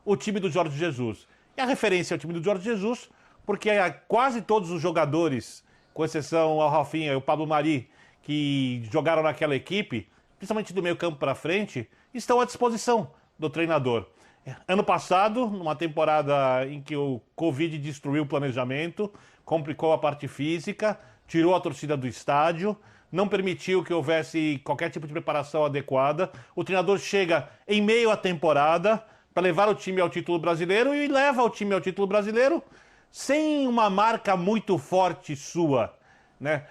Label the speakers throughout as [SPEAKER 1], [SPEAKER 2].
[SPEAKER 1] o time do Jorge Jesus. E a referência é o time do Jorge Jesus, porque quase todos os jogadores, com exceção ao Rafinha e o Pablo Mari, que jogaram naquela equipe, principalmente do meio campo para frente, estão à disposição do treinador. Ano passado, numa temporada em que o Covid destruiu o planejamento, complicou a parte física, tirou a torcida do estádio, não permitiu que houvesse qualquer tipo de preparação adequada. O treinador chega em meio à temporada para levar o time ao título brasileiro e leva o time ao título brasileiro sem uma marca muito forte sua, né?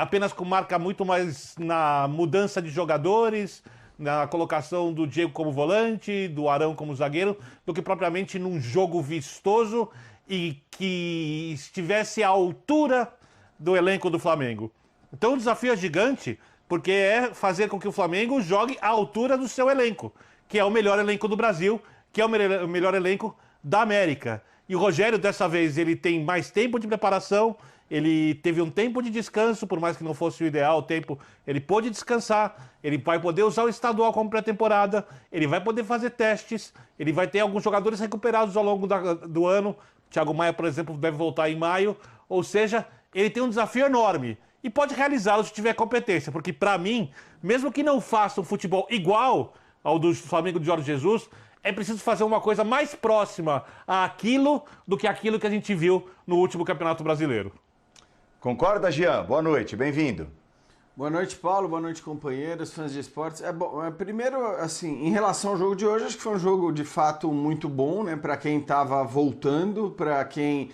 [SPEAKER 1] Apenas com marca muito mais na mudança de jogadores, na colocação do Diego como volante, do Arão como zagueiro, do que propriamente num jogo vistoso e que estivesse à altura do elenco do Flamengo. Então o desafio é gigante, porque é fazer com que o Flamengo jogue à altura do seu elenco, que é o melhor elenco do Brasil, que é o melhor elenco da América. E o Rogério, dessa vez, ele tem mais tempo de preparação, ele teve um tempo de descanso, por mais que não fosse o ideal o tempo, ele pôde descansar, ele vai poder usar o estadual como pré-temporada, ele vai poder fazer testes, ele vai ter alguns jogadores recuperados ao longo do ano. Thiago Maia, por exemplo, deve voltar em maio. Ou seja, ele tem um desafio enorme e pode realizá-lo se tiver competência, porque para mim, mesmo que não faça um futebol igual ao do Flamengo de Jorge Jesus, é preciso fazer uma coisa mais próxima àquilo do que aquilo que a gente viu no último Campeonato Brasileiro.
[SPEAKER 2] Concorda, Jean? Boa noite, bem-vindo.
[SPEAKER 3] Boa noite, Paulo. Boa noite, companheiros, fãs de esportes. Primeiro, assim, em relação ao jogo de hoje, acho que foi um jogo de fato muito bom, né? Para quem estava voltando, para quem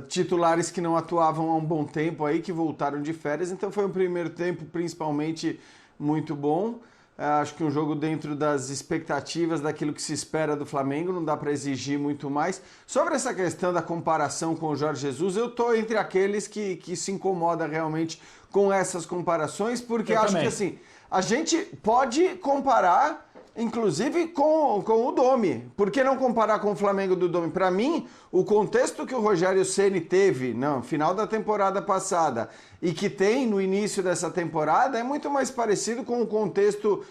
[SPEAKER 3] titulares que não atuavam há um bom tempo aí, que voltaram de férias. Então foi um primeiro tempo principalmente muito bom. Acho que um jogo dentro das expectativas, daquilo que se espera do Flamengo, não dá para exigir muito mais. Sobre essa questão da comparação com o Jorge Jesus, eu estou entre aqueles que se incomoda realmente com essas comparações, porque eu acho que assim, a gente pode comparar, inclusive com o Domi. Por que não comparar com o Flamengo do Domi? Para mim, o contexto que o Rogério Ceni teve no final da temporada passada e que tem no início dessa temporada é muito mais parecido com o contexto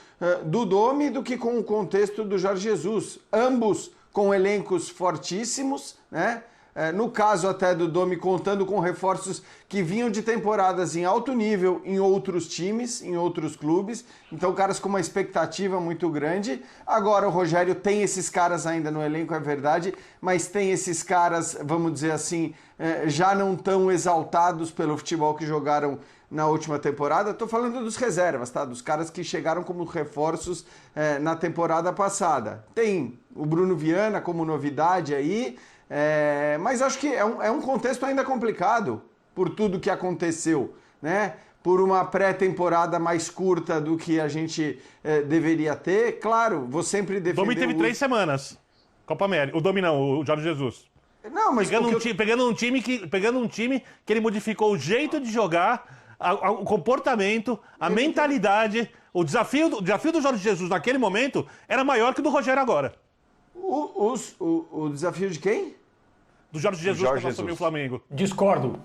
[SPEAKER 3] do Domi do que com o contexto do Jorge Jesus. Ambos com elencos fortíssimos, né? No caso até do Domi, contando com reforços que vinham de temporadas em alto nível em outros times, em outros clubes. Então, caras com uma expectativa muito grande. Agora, o Rogério tem esses caras ainda no elenco, é verdade, mas tem esses caras, vamos dizer assim, já não tão exaltados pelo futebol que jogaram na última temporada. Estou falando dos reservas, tá? Dos caras que chegaram como reforços na temporada passada. Tem o Bruno Viana como novidade aí, mas acho que é um contexto ainda complicado por tudo que aconteceu, né? Por uma pré-temporada mais curta do que a gente deveria ter. Claro, vou sempre defender...
[SPEAKER 1] O Domi teve 3 semanas, Copa América. O Domi não, o Jorge Jesus.
[SPEAKER 3] Não, mas
[SPEAKER 1] pegando um time que ele modificou o jeito de jogar, o comportamento, a mentalidade. O desafio do Jorge Jesus naquele momento era maior que o do Rogério agora.
[SPEAKER 3] O desafio de quem?
[SPEAKER 1] Do Jorge Jesus para assumir o Flamengo.
[SPEAKER 4] Discordo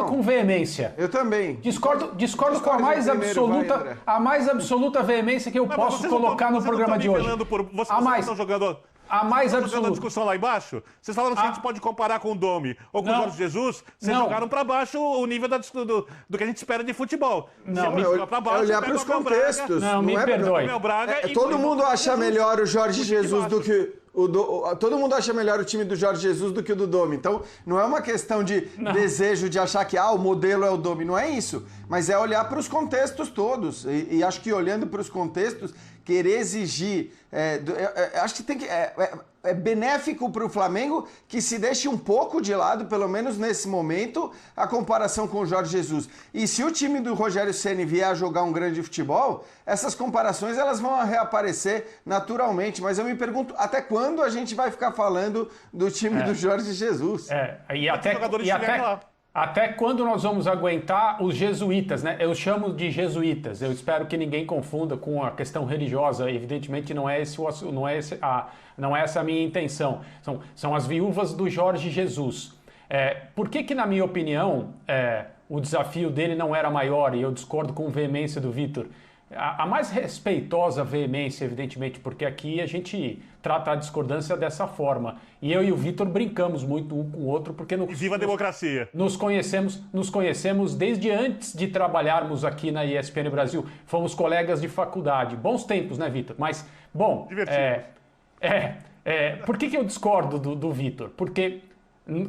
[SPEAKER 4] com veemência.
[SPEAKER 3] Eu também.
[SPEAKER 4] Discordo com a mais absoluta veemência que eu posso colocar no programa de hoje.
[SPEAKER 1] Vocês estão jogando...
[SPEAKER 4] A mais
[SPEAKER 1] absoluta.
[SPEAKER 4] absoluta.
[SPEAKER 1] A discussão lá embaixo? Vocês falaram que a gente pode comparar com o Domi ou com o Jorge Jesus? Vocês jogaram para baixo o nível do que a gente espera de futebol.
[SPEAKER 3] Olhar para os contextos.
[SPEAKER 4] Não, me perdoe.
[SPEAKER 3] Todo mundo acha melhor o Jorge Jesus do que... todo mundo acha melhor o time do Jorge Jesus do que o do Domi. Então, não é uma questão de desejo de achar que o modelo é o Domi. Não é isso. Mas é olhar para os contextos todos. E acho que olhando para os contextos, querer exigir... acho que tem que... É benéfico para o Flamengo que se deixe um pouco de lado, pelo menos nesse momento, a comparação com o Jorge Jesus. E se o time do Rogério Ceni vier a jogar um grande futebol, essas comparações elas vão reaparecer naturalmente. Mas eu me pergunto, até quando a gente vai ficar falando do time do Jorge Jesus?
[SPEAKER 4] Até quando nós vamos aguentar os jesuítas, né? Eu chamo de jesuítas. Eu espero que ninguém confunda com a questão religiosa. Evidentemente não é essa a minha intenção. São as viúvas do Jorge Jesus. Por que na minha opinião, o desafio dele não era maior, e eu discordo com veemência do Vitor? a mais respeitosa veemência, evidentemente, porque aqui a gente trata a discordância dessa forma. E eu e o Vitor brincamos muito um com o outro, porque
[SPEAKER 1] Viva a democracia!
[SPEAKER 4] Nos conhecemos desde antes de trabalharmos aqui na ESPN Brasil. Fomos colegas de faculdade. Bons tempos, né, Vitor? Mas, bom, por que eu discordo do Vitor? Porque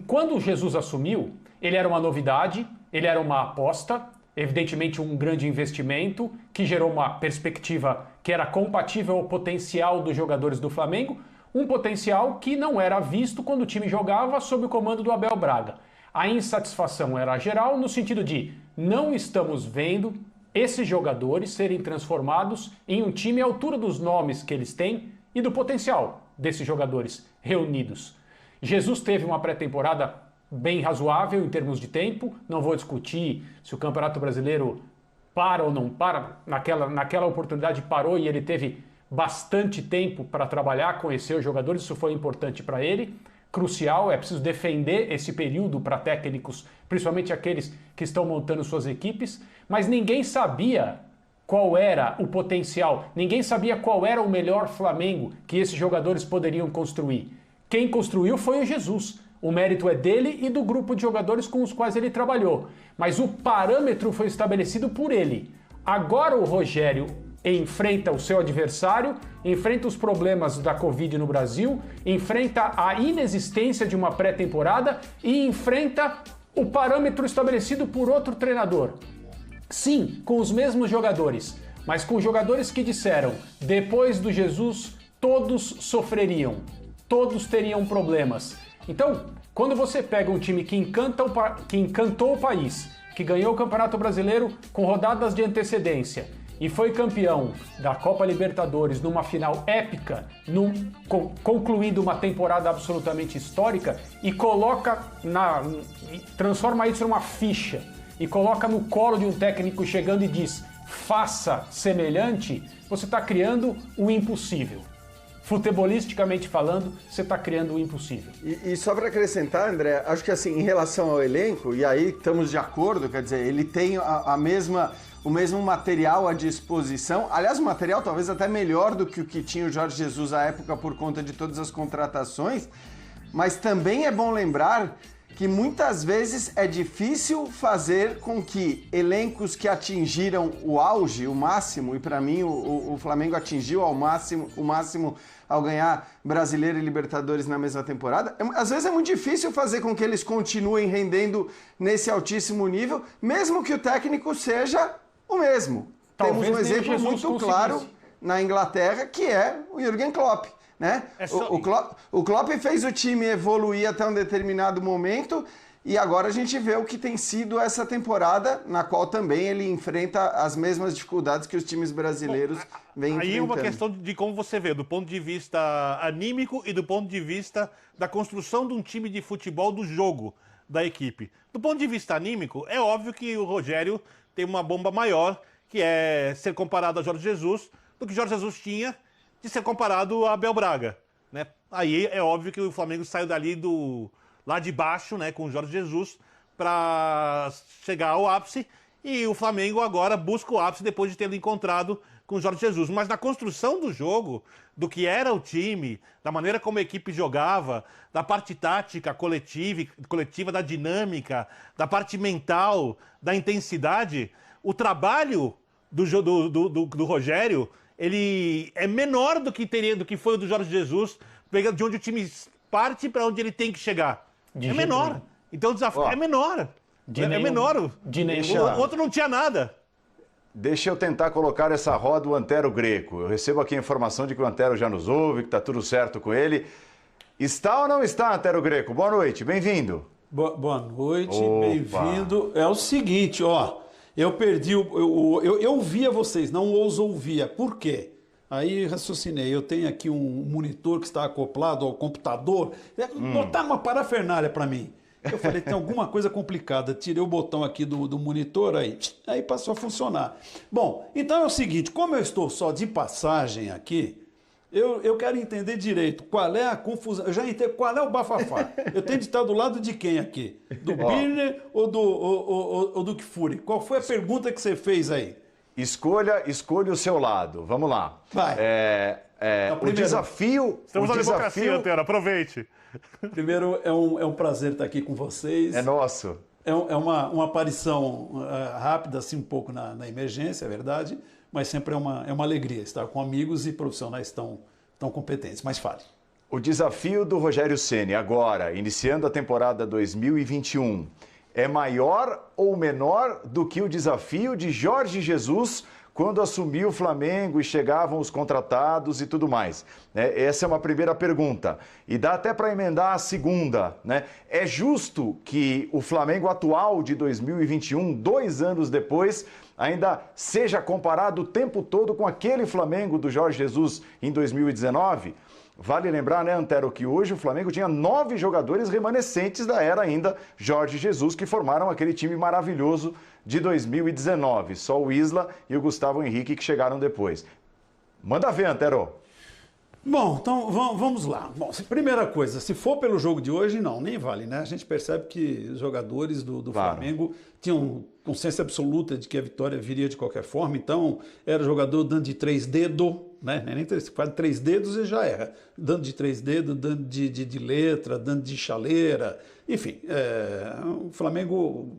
[SPEAKER 4] quando Jesus assumiu, ele era uma novidade, ele era uma aposta, evidentemente um grande investimento que gerou uma perspectiva que era compatível ao potencial dos jogadores do Flamengo, um potencial que não era visto quando o time jogava sob o comando do Abel Braga. A insatisfação era geral no sentido de não estamos vendo esses jogadores serem transformados em um time à altura dos nomes que eles têm e do potencial desses jogadores reunidos. Jesus teve uma pré-temporada bem razoável em termos de tempo, não vou discutir se o Campeonato Brasileiro para ou não para, naquela oportunidade parou e ele teve bastante tempo para trabalhar, conhecer os jogadores, isso foi importante para ele, crucial, é preciso defender esse período para técnicos, principalmente aqueles que estão montando suas equipes, mas ninguém sabia qual era o potencial, ninguém sabia qual era o melhor Flamengo que esses jogadores poderiam construir. Quem construiu foi o Jesus. O mérito é dele e do grupo de jogadores com os quais ele trabalhou. Mas o parâmetro foi estabelecido por ele. Agora o Rogério enfrenta o seu adversário, enfrenta os problemas da Covid no Brasil, enfrenta a inexistência de uma pré-temporada e enfrenta o parâmetro estabelecido por outro treinador. Sim, com os mesmos jogadores, mas com jogadores que disseram, depois do Jesus, todos sofreriam, todos teriam problemas. Então, quando você pega um time que encantou o país, que ganhou o Campeonato Brasileiro com rodadas de antecedência e foi campeão da Copa Libertadores numa final épica, concluindo uma temporada absolutamente histórica e transforma isso numa ficha e coloca no colo de um técnico chegando e diz, faça semelhante, você está criando o impossível. Futebolisticamente falando, você está criando o impossível.
[SPEAKER 3] E só para acrescentar, André, acho que assim, em relação ao elenco, e aí estamos de acordo, quer dizer, ele tem o mesmo material à disposição, aliás, o material talvez até melhor do que o que tinha o Jorge Jesus à época por conta de todas as contratações, mas também é bom lembrar que muitas vezes é difícil fazer com que elencos que atingiram o auge, o máximo, e para mim o Flamengo atingiu o máximo ao ganhar Brasileiro e Libertadores na mesma temporada, às vezes é muito difícil fazer com que eles continuem rendendo nesse altíssimo nível, mesmo que o técnico seja o mesmo.
[SPEAKER 4] Talvez
[SPEAKER 3] temos um exemplo muito claro na Inglaterra, que é o Jürgen Klopp. Né? O Klopp fez o time evoluir até um determinado momento e agora a gente vê o que tem sido essa temporada, na qual também ele enfrenta as mesmas dificuldades que os times brasileiros vêm enfrentando.
[SPEAKER 1] Aí é uma questão de como você vê, do ponto de vista anímico e do ponto de vista da construção de um time de futebol, do jogo da equipe. Do ponto de vista anímico, é óbvio que o Rogério tem uma bomba maior, que é ser comparado a Jorge Jesus, do que Jorge Jesus tinha de ser comparado a Abel Braga, né? Aí é óbvio que o Flamengo saiu dali lá de baixo, né, com o Jorge Jesus, para chegar ao ápice, e o Flamengo agora busca o ápice depois de tê-lo encontrado com o Jorge Jesus. Mas na construção do jogo, do que era o time, da maneira como a equipe jogava, da parte tática coletiva, da dinâmica, da parte mental, da intensidade, o trabalho do Rogério, ele é menor do que foi o do Jorge Jesus, de onde o time parte para onde ele tem que chegar. É menor. Então o desafio é menor. É menor. O outro não tinha nada.
[SPEAKER 2] Deixa eu tentar colocar essa roda o Antero Greco. Eu recebo aqui a informação de que o Antero já nos ouve, que está tudo certo com ele. Está ou não está, Antero Greco? Boa noite, bem-vindo.
[SPEAKER 5] Boa noite, bem-vindo. É o seguinte, ó. Eu perdi eu via vocês, não os ouvia. Por quê? Aí raciocinei, eu tenho aqui um monitor que está acoplado ao computador, botaram uma parafernália para mim. Eu falei, tem alguma coisa complicada. Tirei o botão aqui do monitor, aí passou a funcionar. Bom, então é o seguinte, como eu estou só de passagem aqui, eu quero entender direito qual é a confusão. Eu já entendo qual é o bafafá. Eu tenho de estar do lado de quem aqui? Do Birner ou do Kfouri? Qual foi a pergunta que você fez aí?
[SPEAKER 2] escolha o seu lado. Vamos lá.
[SPEAKER 5] Vai.
[SPEAKER 2] O desafio...
[SPEAKER 1] Estamos na democracia,
[SPEAKER 2] desafio
[SPEAKER 1] Antero, aproveite.
[SPEAKER 5] Primeiro, é um prazer estar aqui com vocês.
[SPEAKER 2] é nosso.
[SPEAKER 5] É uma aparição rápida, assim, um pouco na emergência, é verdade, mas sempre é uma alegria estar com amigos e profissionais tão competentes. Mas fale.
[SPEAKER 2] O desafio do Rogério Ceni agora, iniciando a temporada 2021, é maior ou menor do que o desafio de Jorge Jesus quando assumiu o Flamengo e chegavam os contratados e tudo mais? Essa é uma primeira pergunta. E dá até para emendar a segunda. É justo que o Flamengo atual de 2021, 2 anos depois, ainda seja comparado o tempo todo com aquele Flamengo do Jorge Jesus em 2019? Vale lembrar, Antero, que hoje o Flamengo tinha 9 jogadores remanescentes da era ainda Jorge Jesus, que formaram aquele time maravilhoso de 2019. Só o Isla e o Gustavo Henrique que chegaram depois. Manda ver, Antero.
[SPEAKER 5] Bom, então vamos lá. Bom, primeira coisa, se for pelo jogo de hoje, não, nem vale, né? A gente percebe que os jogadores do
[SPEAKER 2] Claro.
[SPEAKER 5] Flamengo tinham consciência absoluta de que a vitória viria de qualquer forma, então era jogador dando de 3 dedos, né? Nem faz 3 dedos e já erra. Dando de 3 dedos, dando de letra, dando de chaleira, enfim, o Flamengo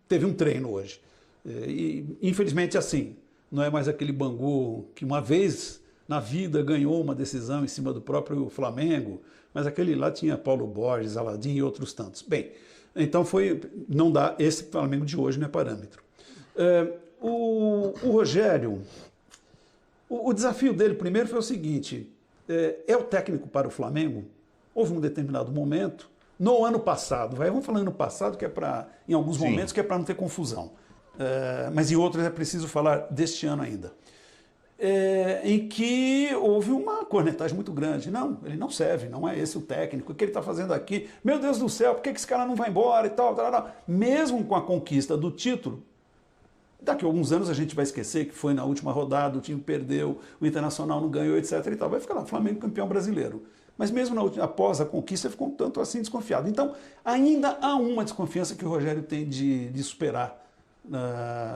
[SPEAKER 5] teve um treino hoje. E infelizmente assim, não é mais aquele Bangu que uma vez na vida ganhou uma decisão em cima do próprio Flamengo, mas aquele lá tinha Paulo Borges, Aladim e outros tantos. Bem, então não dá, esse Flamengo de hoje não é parâmetro. O Rogério, o desafio dele primeiro foi o seguinte, é o técnico para o Flamengo? Houve um determinado momento, no ano passado, vamos falar ano passado, que é para, em alguns momentos, que é para não ter confusão, mas em outros é preciso falar deste ano ainda. Em que houve uma cornetagem muito grande. Não, ele não serve, não é esse o técnico. O que ele está fazendo aqui? Meu Deus do céu, por que esse cara não vai embora e tal, tal, tal? Mesmo com a conquista do título, daqui a alguns anos a gente vai esquecer que foi na última rodada, o time perdeu, o Internacional não ganhou, etc. e tal. Vai ficar lá, Flamengo campeão brasileiro. Mas mesmo após a conquista, ele ficou um tanto assim desconfiado. Então, ainda há uma desconfiança que o Rogério tem de superar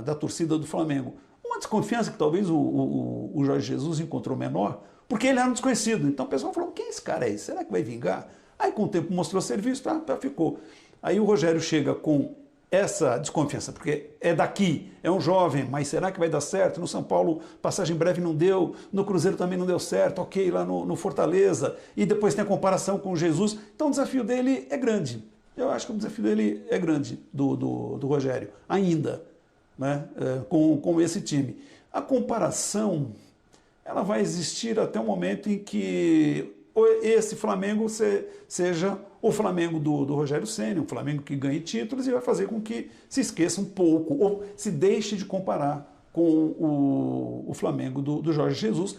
[SPEAKER 5] da torcida do Flamengo. Uma desconfiança que talvez o Jorge Jesus encontrou menor, porque ele era um desconhecido. Então o pessoal falou, quem é esse cara aí? Será que vai vingar? Aí com o tempo mostrou serviço, ficou. Aí o Rogério chega com essa desconfiança, porque é daqui, é um jovem, mas será que vai dar certo? No São Paulo, passagem breve não deu, no Cruzeiro também não deu certo, ok, lá no Fortaleza, e depois tem a comparação com o Jesus. Então o desafio dele é grande. Eu acho que o desafio dele é grande, do Rogério, ainda. Né, com esse time. A comparação ela vai existir até o momento em que esse Flamengo seja o Flamengo do Rogério Ceni, um Flamengo que ganhe títulos e vai fazer com que se esqueça um pouco ou se deixe de comparar com o Flamengo do Jorge Jesus.